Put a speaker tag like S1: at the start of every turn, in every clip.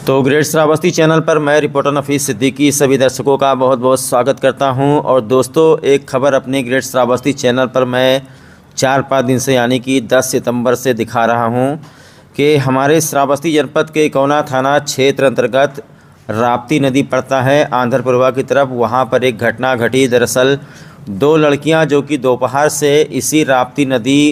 S1: तो great Shravasti channel पर मैं रिपोर्टर नफीस सिद्दीकी सभी दर्शकों का बहुत बहुत स्वागत करता हूं। और दोस्तों, एक खबर अपने ग्रेट श्रावस्ती चैनल पर मैं 4-5 दिन से यानी कि 10 सितंबर से दिखा रहा हूं कि हमारे श्रावस्ती जनपद के इकौना थाना क्षेत्र अंतर्गत राप्ती नदी पड़ता है आंध्रपुरवा की तरफ। वहां पर एक घटना घटी। दरअसल 2 लड़कियां जो कि दोपहर से इसी राप्ती नदी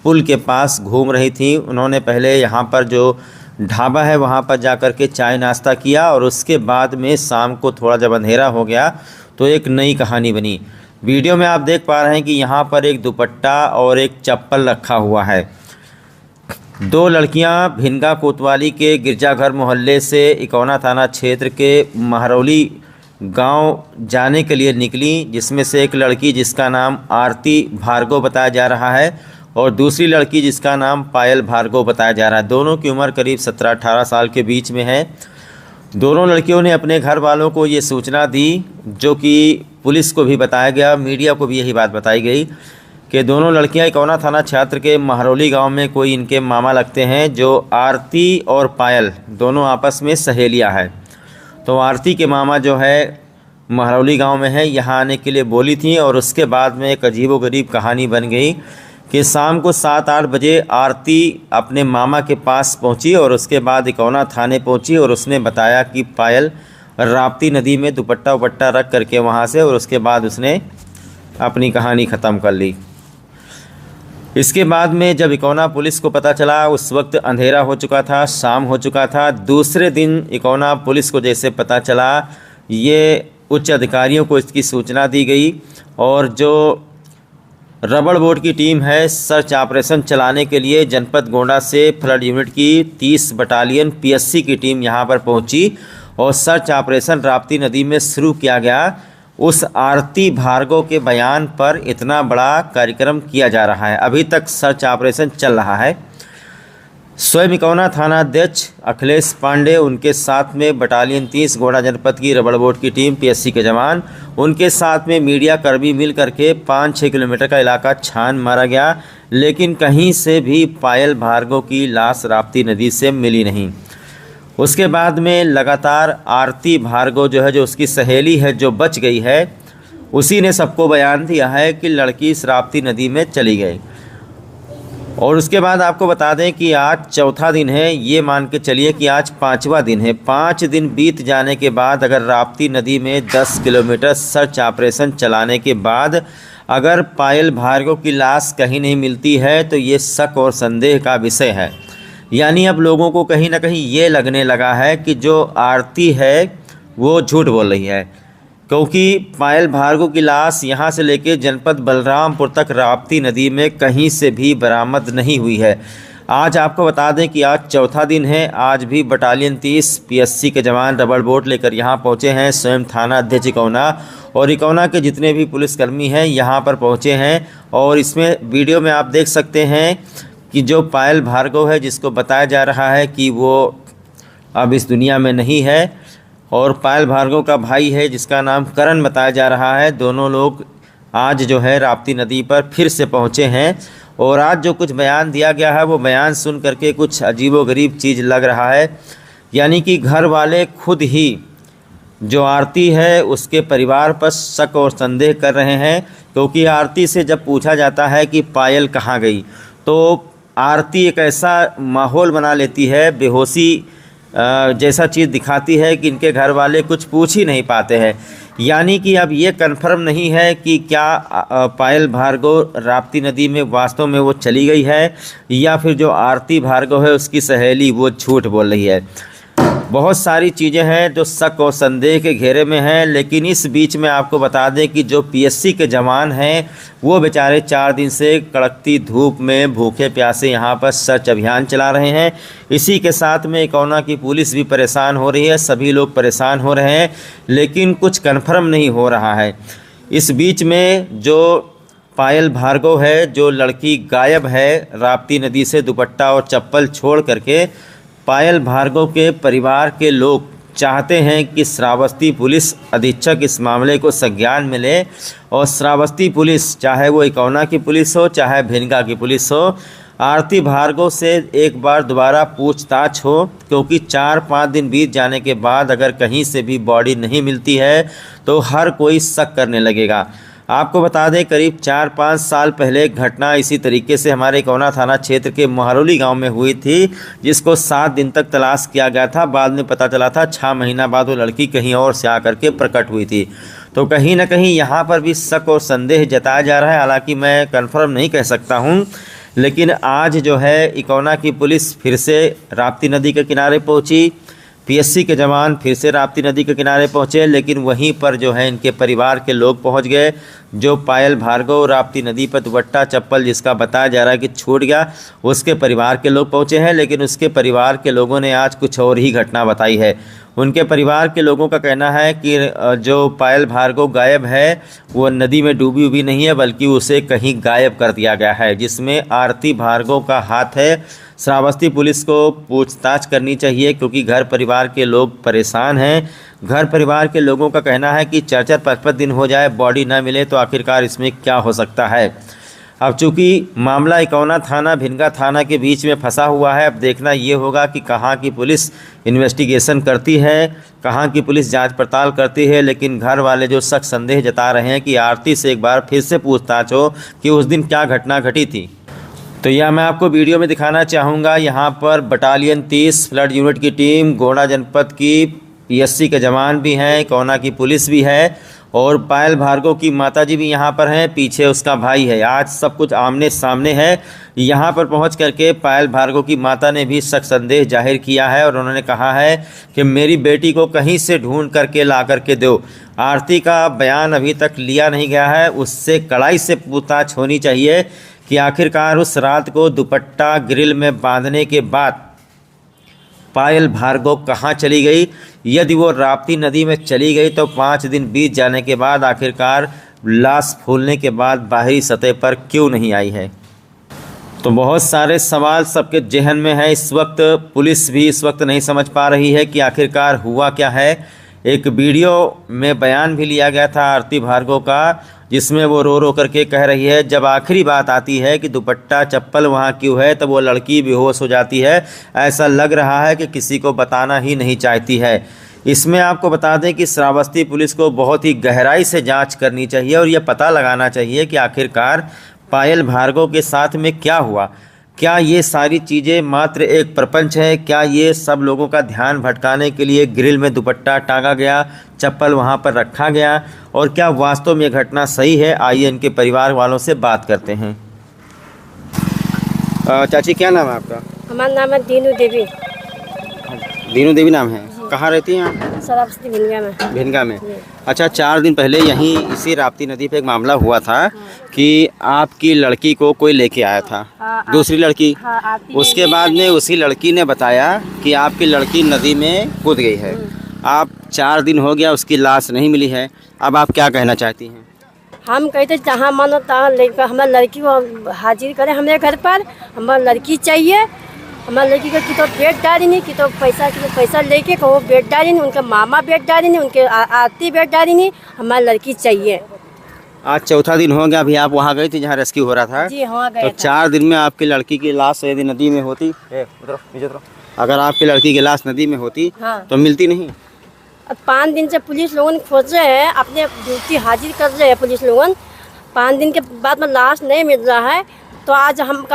S1: पुल के पास घूम रही थी। उन्होंने पहले यहां पर जो ढाबा है वहाँ पर जाकर के चाय नाश्ता किया और उसके बाद में शाम को थोड़ा जब अंधेरा हो गया तो एक नई कहानी बनी। वीडियो में आप देख पा रहे हैं कि यहाँ पर एक दुपट्टा और एक चप्पल रखा हुआ है। 2 लड़कियाँ भिनगा कोतवाली के गिरजाघर मोहल्ले से इकौना थाना क्षेत्र के महरौली गांव जाने के लिए निकली, जिसमें से एक लड़की जिसका नाम आरती भार्गव बताया जा रहा है और दूसरी लड़की जिसका नाम पायल भार्गव बताया जा रहा है। दोनों की उम्र करीब 17-18 साल के बीच में है। दोनों लड़कियों ने अपने घर वालों को ये सूचना दी, जो कि पुलिस को भी बताया गया, मीडिया को भी यही बात बताई गई कि दोनों लड़कियां इकौना थाना क्षेत्र के महरौली गांव में कोई इनके मामा लगते हैं। जो आरती और पायल दोनों आपस में सहेलियाँ हैं। तो आरती के मामा जो है महरौली गाँव में है, यहाँ आने के लिए बोली थी और उसके बाद में एक अजीबोगरीब कहानी बन गई कि शाम को 7-8 बजे आरती अपने मामा के पास पहुंची और उसके बाद इकौना थाने पहुंची और उसने बताया कि पायल राप्ती नदी में दुपट्टा उपट्टा रख करके वहां से, और उसके बाद उसने अपनी कहानी ख़त्म कर ली। इसके बाद में जब इकौना पुलिस को पता चला, उस वक्त अंधेरा हो चुका था, शाम हो चुका था। दूसरे दिन इकौना पुलिस को जैसे पता चला, ये उच्च अधिकारियों को इसकी सूचना दी गई और जो रबड़ बोर्ड की टीम है सर्च ऑपरेशन चलाने के लिए जनपद गोंडा से फ्लड यूनिट की 30 बटालियन पीएससी की टीम यहां पर पहुंची और सर्च ऑपरेशन राप्ती नदी में शुरू किया गया। उस आरती भार्गव के बयान पर इतना बड़ा कार्यक्रम किया जा रहा है। अभी तक सर्च ऑपरेशन चल रहा है। स्वयं इकौना थाना अध्यक्ष अखिलेश पांडे, उनके साथ में बटालियन 30 गोंडा जनपद की रबड़ बोर्ड की टीम, पीएससी के जवान, उनके साथ में मीडिया कर्मी मिल करके 5-6 किलोमीटर का इलाका छान मारा गया, लेकिन कहीं से भी पायल भार्गव की लाश राप्ती नदी से मिली नहीं। उसके बाद में लगातार आरती भार्गव जो है, जो उसकी सहेली है जो बच गई है, उसी ने सबको बयान दिया है कि लड़की इस राप्ती नदी में चली गई। और उसके बाद आपको बता दें कि आज चौथा दिन है, ये मान के चलिए कि आज 5वां दिन है। 5 दिन बीत जाने के बाद अगर राप्ती नदी में 10 किलोमीटर सर्च ऑपरेशन चलाने के बाद अगर पायल भार्गव की लाश कहीं नहीं मिलती है तो ये शक और संदेह का विषय है। यानी अब लोगों को कहीं ना कहीं ये लगने लगा है कि जो आरती है वो झूठ बोल रही है, क्योंकि पायल भार्गव की लाश यहाँ से लेकर जनपद बलरामपुर तक राप्ती नदी में कहीं से भी बरामद नहीं हुई है। आज आपको बता दें कि आज चौथा दिन है। आज भी बटालियन 30 पीएससी के जवान रबड़ बोर्ड लेकर यहाँ पहुँचे हैं। स्वयं थाना अध्यक्ष इकौना और इकौना के जितने भी पुलिसकर्मी हैं यहाँ पर पहुँचे हैं। और इसमें वीडियो में आप देख सकते हैं कि जो पायल भार्गव है, जिसको बताया जा रहा है कि वो अब इस दुनिया में नहीं है, और पायल भार्गव का भाई है जिसका नाम करण बताया जा रहा है, दोनों लोग आज जो है राप्ती नदी पर फिर से पहुंचे हैं। और आज जो कुछ बयान दिया गया है वो बयान सुन करके कुछ अजीबोगरीब चीज़ लग रहा है। यानी कि घर वाले खुद ही जो आरती है उसके परिवार पर शक और संदेह कर रहे हैं, क्योंकि आरती से जब पूछा जाता है कि पायल कहाँ गई तो आरती एक ऐसा माहौल बना लेती है, बेहोशी जैसा चीज़ दिखाती है कि इनके घर वाले कुछ पूछ ही नहीं पाते हैं। यानी कि अब ये कन्फर्म नहीं है कि क्या पायल भार्गव राप्ती नदी में वास्तव में वो चली गई है या फिर जो आरती भार्गव है उसकी सहेली वो झूठ बोल रही है। बहुत सारी चीज़ें हैं जो शक और संदेह के घेरे में हैं। लेकिन इस बीच में आपको बता दें कि जो पीएससी के जवान हैं वो बेचारे 4 दिन से कड़कती धूप में भूखे प्यासे यहाँ पर सर्च अभियान चला रहे हैं। इसी के साथ में इकौना की पुलिस भी परेशान हो रही है, सभी लोग परेशान हो रहे हैं, लेकिन कुछ कन्फर्म नहीं हो रहा है। इस बीच में जो पायल भार्गव है, जो लड़की गायब है राप्ती नदी से दुपट्टा और चप्पल छोड़ करके, पायल भार्गव के परिवार के लोग चाहते हैं कि श्रावस्ती पुलिस अधीक्षक इस मामले को संज्ञान में ले और श्रावस्ती पुलिस, चाहे वो इकौना की पुलिस हो चाहे भिनगा की पुलिस हो, आरती भार्गव से एक बार दोबारा पूछताछ हो, क्योंकि 4-5 दिन बीत जाने के बाद अगर कहीं से भी बॉडी नहीं मिलती है तो हर कोई शक करने लगेगा। आपको बता दें, करीब 4-5 साल पहले एक घटना इसी तरीके से हमारे इकौना थाना क्षेत्र के महरौली गांव में हुई थी, जिसको 7 दिन तक तलाश किया गया था। बाद में पता चला था 6 महीना बाद वो लड़की कहीं और से आकर के प्रकट हुई थी। तो कहीं ना कहीं यहाँ पर भी शक और संदेह जताया जा रहा है। हालांकि मैं कंफर्म नहीं कह सकता हूँ, लेकिन आज जो है इकौना की पुलिस फिर से राप्ती नदी के किनारे पहुँची। पीएससी के जवान फिर से राप्ती नदी के किनारे पहुँचे, लेकिन वहीं पर जो है इनके परिवार के लोग पहुँच गए। जो पायल भार्गव राप्ती नदी पर दुपट्टा चप्पल जिसका बताया जा रहा है कि छूट गया, उसके परिवार के लोग पहुँचे हैं। लेकिन उसके परिवार के लोगों ने आज कुछ और ही घटना बताई है। उनके परिवार के लोगों का कहना है कि जो पायल भार्गव गायब है वो नदी में डूबी हुई नहीं है, बल्कि उसे कहीं गायब कर दिया गया है, जिसमें आरती भार्गव का हाथ है। श्रावस्ती पुलिस को पूछताछ करनी चाहिए, क्योंकि घर परिवार के लोग परेशान हैं। घर परिवार के लोगों का कहना है कि 4-5 दिन हो जाए बॉडी न मिले तो आखिरकार इसमें क्या हो सकता है। अब चूँकि मामला इकौना थाना भिनगा थाना के बीच में फंसा हुआ है, अब देखना ये होगा कि कहाँ की पुलिस इन्वेस्टिगेशन करती है, कहाँ की पुलिस जांच पड़ताल करती है। लेकिन घर वाले जो शक संदेह जता रहे हैं कि आरती से एक बार फिर से पूछताछ हो कि उस दिन क्या घटना घटी थी। तो यह मैं आपको वीडियो में दिखाना चाहूँगा। यहाँ पर बटालियन 30 फ्लड यूनिट की टीम, गोंडा जनपद की पीएससी के जवान भी हैं, इकौना की पुलिस भी है और पायल भार्गव की माताजी भी यहाँ पर हैं, पीछे उसका भाई है। आज सब कुछ आमने सामने है। यहाँ पर पहुँच करके पायल भार्गव की माता ने भी शक संदेह जाहिर किया है और उन्होंने कहा है कि मेरी बेटी को कहीं से ढूंढ करके ला करके दो। आरती का बयान अभी तक लिया नहीं गया है, उससे कड़ाई से पूछताछ होनी चाहिए कि आखिरकार उस रात को दुपट्टा ग्रिल में बांधने के बाद पायल भार्गव कहाँ चली गई। यदि वो राप्ती नदी में चली गई तो 5 दिन बीत जाने के बाद आखिरकार लाश फूलने के बाद बाहरी सतह पर क्यों नहीं आई है। तो बहुत सारे सवाल सबके जहन में है। इस वक्त पुलिस भी इस वक्त नहीं समझ पा रही है कि आखिरकार हुआ क्या है। एक वीडियो में बयान भी लिया गया था आरती भार्गव का, जिसमें वो रो रो करके कह रही है, जब आखिरी बात आती है कि दुपट्टा चप्पल वहाँ क्यों है, तब वो लड़की बेहोश हो जाती है। ऐसा लग रहा है कि किसी को बताना ही नहीं चाहती है। इसमें आपको बता दें कि श्रावस्ती पुलिस को बहुत ही गहराई से जांच करनी चाहिए और ये पता लगाना चाहिए कि आखिरकार पायल भार्गव के साथ में क्या हुआ। क्या ये सारी चीज़ें मात्र एक प्रपंच है? क्या ये सब लोगों का ध्यान भटकाने के लिए ग्रिल में दुपट्टा टांगा गया, चप्पल वहाँ पर रखा गया, और क्या वास्तव में ये घटना सही है? आइए इनके परिवार वालों से बात करते हैं। चाची, क्या नाम है आपका?
S2: हमारा नाम है दीनू देवी।
S1: दीनू देवी नाम है। कहाँ रहती हैं आप?
S2: श्रावस्ती भिनगा में।
S1: भिनगा में। अच्छा, 4 दिन पहले यहीं इसी राप्ती नदी पे एक मामला हुआ था कि आपकी लड़की को कोई लेके आया था, दूसरी लड़की। उसके बाद में उसी लड़की ने बताया कि आपकी लड़की नदी में कूद गई है। आप 4 दिन हो गया, उसकी लाश नहीं मिली है। अब आप क्या कहना चाहती हैं?
S2: हम कहते जहाँ मानो तहाँ लेकर हमारे लड़की को हाजिर करें हमारे घर पर। हमारी लड़की चाहिए। हमारी लड़की को कि तो बेड डाली नहीं, कि तो पैसा लेके वो बेड डाली नहीं, उनके मामा बेड डाली नहीं, उनके आरती बेड डाली नहीं। हमारी लड़की चाहिए।
S1: आज 4था दिन हो गया। अभी आप वहाँ गई थी जहाँ रेस्क्यू हो रहा था?
S2: जी हाँ, गए
S1: तो 4 दिन में आपकी लड़की की लाश यदि नदी में होती, अगर आपकी लड़की की लाश नदी में होती तो मिलती नहीं।
S2: अब 5 दिन से पुलिस लोगों खोज रहे हैं, अपने ड्यूटी हाजिर कर रहे हैं पुलिस लोगों। 5 दिन के बाद में लाश नहीं मिल रहा है। तो आज हम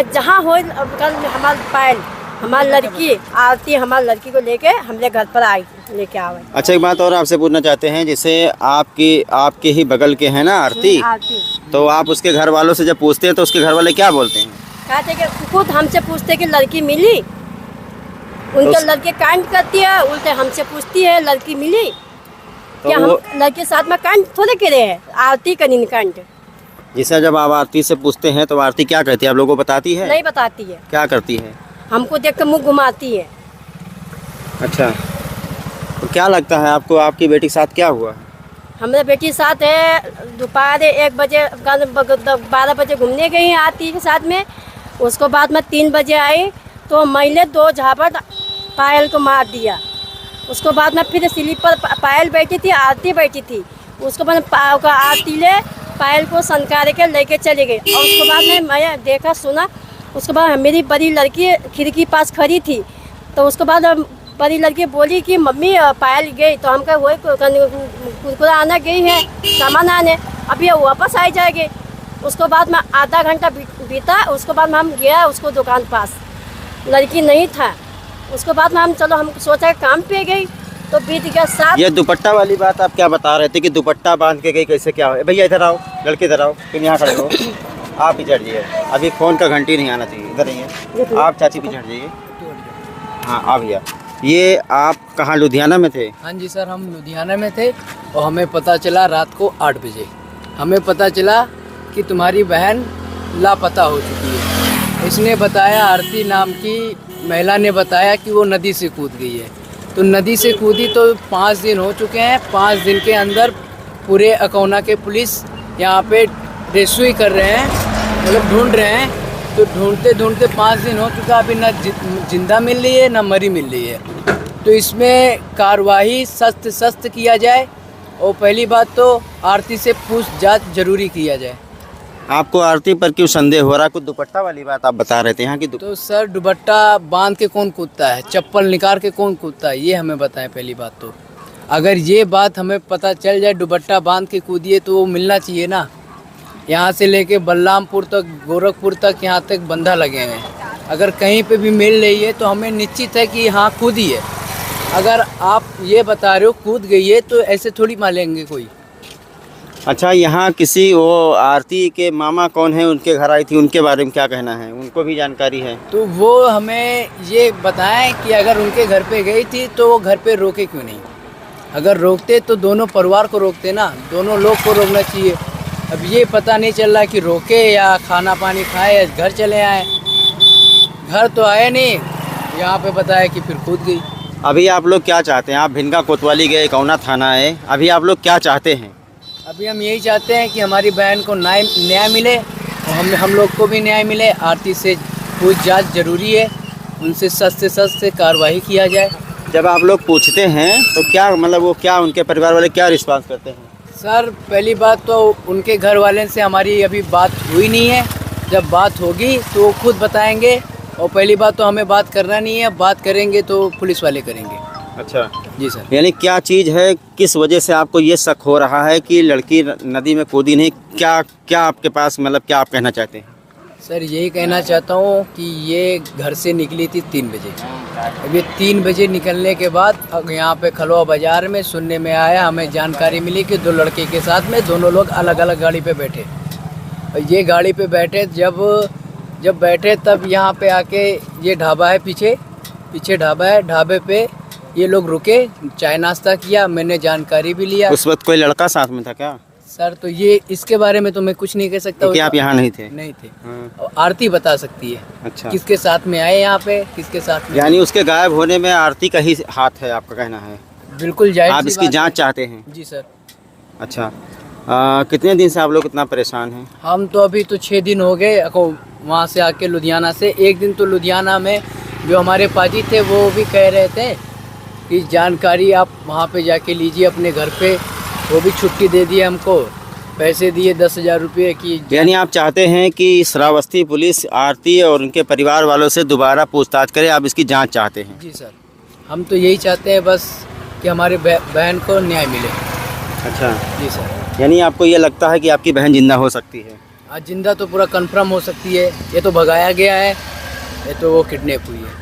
S2: जहाँ हो कल हमारे पायल हमारी लड़की आरती हमारी लड़की को लेके हमरे घर पर आई लेके आवे। अच्छा,
S1: एक बात और आपसे पूछना चाहते हैं, जैसे आपके ही बगल के हैं ना आरती, तो आप उसके घर वालों से जब पूछते हैं तो उसके घर वाले क्या बोलते हैं?
S2: कहते कि खुद हमसे पूछते कि लड़की मिली। उनके लड़के कांड करती है, उल्टे हमसे पूछती है लड़की मिली। तो क्या हम लड़के साथ में कांड थोड़े करे हैं? आरती का नहीं कांड।
S1: जैसा जब आप आरती से पूछते हैं तो आरती क्या कहती है? आप लोगों को बताती है?
S2: नहीं बताती है।
S1: क्या करती है?
S2: हमको देख कर मुँह घुमाती है।
S1: अच्छा, तो क्या लगता है आपको आपकी बेटी के साथ क्या हुआ?
S2: हमारे बेटी साथ है दोपहर 1 बजे 12 बजे घूमने गई आरती के साथ में। उसको बाद में 3 बजे आई तो मैले 2 झापड़ पायल को मार दिया। उसको बाद में फिर स्लीपर पायल बैठी थी, आरती बैठी थी। उसको बाद आरती ले पायल को संस्कार के लेके चली गई। और उसके बाद में मैं देखा सुना उसके बाद मेरी बड़ी लड़की खिड़की पास खड़ी थी, तो उसके बाद बड़ी लड़की बोली कि मम्मी पायल गई, तो हम कहे वही कुरकुरा आना गई है सामान आने, अब ये वापस आ जाएगी। उसके बाद में आधा घंटा बीता, उसके बाद में हम गया उसको दुकान पास, लड़की नहीं था। उसके बाद में हम चलो हम सोचा काम पे गई, तो बीत गया 7।
S1: ये दुपट्टा वाली बात आप क्या बता रहे थे कि दुपट्टा बांध के गई, कैसे क्या है? भैया इधर आओ, लड़के इधर आओ, तुम यहाँ खड़े हो, आप पीछे हट जाइए, अभी फ़ोन का घंटी नहीं आना चाहिए, इधर रहिए आप, चाची पीछे हट जाइए। हाँ आ भैया, ये आप कहाँ लुधियाना में थे?
S3: हाँ जी सर, हम लुधियाना में थे और हमें पता चला रात को 8 बजे हमें पता चला कि तुम्हारी बहन लापता हो चुकी है। इसने बताया, आरती नाम की महिला ने बताया कि वो नदी से कूद गई है। तो नदी से कूदी तो 5 दिन हो चुके हैं। 5 दिन के अंदर पूरे अकौना के पुलिस यहाँ पे रेस्क्यू कर रहे हैं, मतलब ढूंढ रहे हैं। तो ढूंढते ढूंढते 5 दिन हो चुका, अभी ना जिंदा मिल रही है ना मरी मिल रही है। तो इसमें कार्रवाई सख्त किया जाए और पहली बात तो आरती से पूछताछ जरूरी किया जाए।
S1: आपको आरती पर क्यों संदेह हो रहा? कुछ दुपट्टा वाली बात आप बता रहे थे यहाँ की।
S3: तो सर दुपट्टा बांध के कौन कूदता है, चप्पल निकाल के कौन कूदता है, ये हमें बताएं पहली बात तो। अगर ये बात हमें पता चल जाए दुपट्टा बांध के कूदिए तो वो मिलना चाहिए ना। यहाँ से लेके बलरामपुर तक, गोरखपुर तक, यहाँ तक बंधा लगे हैं। अगर कहीं पे भी मिल रही है तो हमें निश्चित है कि हाँ कूदी है। अगर आप ये बता रहे हो कूद गई है तो ऐसे थोड़ी मान लेंगे कोई।
S1: अच्छा, यहाँ किसी वो आरती के मामा कौन है, उनके घर आई थी, उनके बारे में क्या कहना है? उनको भी जानकारी है?
S3: तो वो हमें ये बताएं कि अगर उनके घर पे गई थी तो वो घर पे रोके क्यों नहीं। अगर रोकते तो दोनों परिवार को रोकते ना, दोनों लोग को रोकना चाहिए। अब ये पता नहीं चल रहा कि रोके या खाना पानी खाए या घर चले आए। घर तो आए नहीं, यहाँ पे बताया कि फिर कूद गई।
S1: अभी आप लोग क्या चाहते हैं? आप भिनगा कोतवाली गए, कौना थाना है, अभी आप लोग क्या चाहते हैं?
S3: अभी हम यही चाहते हैं कि हमारी बहन को न्याय मिले और हम लोग को भी न्याय मिले। आरती से पूछताछ जरूरी है, उनसे सख्त से सख्त कार्रवाई किया जाए।
S1: जब आप लोग पूछते हैं तो क्या मतलब वो क्या उनके परिवार वाले क्या रिस्पांस करते हैं?
S3: सर पहली बात तो उनके घर वाले से हमारी अभी बात हुई नहीं है। जब बात होगी तो वो खुद बताएंगे। और पहली बात तो हमें बात करना नहीं है, बात करेंगे तो पुलिस वाले करेंगे।
S1: अच्छा
S3: जी सर।
S1: यानी क्या चीज़ है, किस वजह से आपको ये शक हो रहा है कि लड़की नदी में कूदी नहीं? क्या आपके पास मतलब क्या आप कहना चाहते हैं?
S3: सर यही कहना चाहता हूँ कि ये घर से निकली थी 3 बजे। अभी 3 बजे निकलने के बाद अब यहाँ पे खलवा बाज़ार में सुनने में आया, हमें जानकारी मिली कि 2 लड़के के साथ में दोनों लोग अलग अलग गाड़ी पे बैठे। और ये गाड़ी पे बैठे, जब बैठे तब यहाँ पे आके ये ढाबा है, पीछे ढाबा है, ढाबे पे ये लोग रुके, चाय नाश्ता किया। मैंने जानकारी भी लिया।
S1: उस वक्त कोई लड़का साथ में था क्या?
S3: सर तो ये इसके बारे में तो मैं कुछ नहीं कह सकता,
S1: क्योंकि आप यहाँ नहीं थे।
S3: नहीं थे।
S1: हाँ।
S3: आरती बता सकती है।
S1: अच्छा,
S3: किसके साथ में आए यहाँ पे, किसके साथ में।
S1: यानी उसके गायब होने में आरती का ही हाथ है, आपका कहना है?
S3: बिल्कुल जायज़
S1: आप
S3: सी
S1: इसकी
S3: बात
S1: जांच
S3: है।
S1: चाहते हैं?
S3: जी सर।
S1: अच्छा, कितने दिन से आप लोग इतना परेशान हैं?
S3: हम तो अभी तो 6 दिन हो गए वहाँ से आके लुधियाना से। एक दिन तो लुधियाना में जो हमारे पाजी थे वो भी कह रहे थे कि जानकारी आप वहाँ पे जाके लीजिए अपने घर पे। वो भी छुट्टी दे दी हमको, पैसे दिए 10,000 रुपये की।
S1: यानी आप चाहते हैं कि श्रावस्ती पुलिस आरती और उनके परिवार वालों से दोबारा पूछताछ करे, आप इसकी जांच चाहते हैं?
S3: जी सर, हम तो यही चाहते हैं बस कि हमारे बहन को न्याय मिले।
S1: अच्छा
S3: जी सर।
S1: यानी आपको ये लगता है कि आपकी बहन जिंदा हो सकती है?
S3: आज जिंदा तो पूरा कंफर्म हो सकती है। ये तो भगाया गया है, ये तो वो किडनैप हुई है।